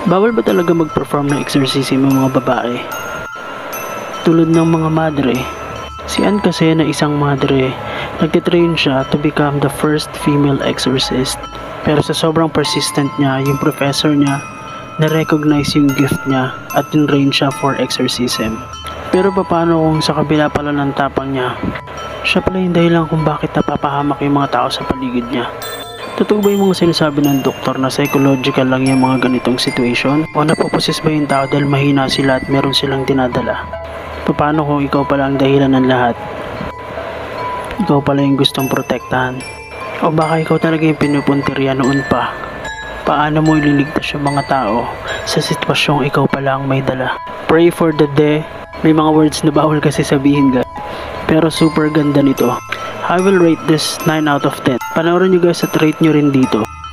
Bawal ba talaga mag-perform ng exorcism ng mga babae? Tulad ng mga madre, si Anne kasi na isang madre, nagtitrain siya to become the first female exorcist. Pero sa sobrang persistent niya, yung professor niya, na-recognize yung gift niya at tinrain siya for exorcism. Pero paano kung sa kabila pala ng tapang niya, siya pala yung dahilan kung bakit napapahamak yung mga tao sa paligid niya? Totoo ba yung mga sinasabi ng doktor na psychological lang yung mga ganitong situation? O napopossess ba yung tao dahil mahina sila at meron silang dinadala? Paano kung ikaw pala ang dahilan ng lahat? Ikaw pala yung gustong protektahan? O baka ikaw talaga yung pinupuntirya noon pa? Paano mo ililigtas yung mga tao sa sitwasyong ikaw pala ang may dala? Pray for the day. May mga words na bawal kasi sabihin, guys. Pero super ganda nito. I will rate this 9 out of 10. Panoorin nyo guys at rate nyo rin dito.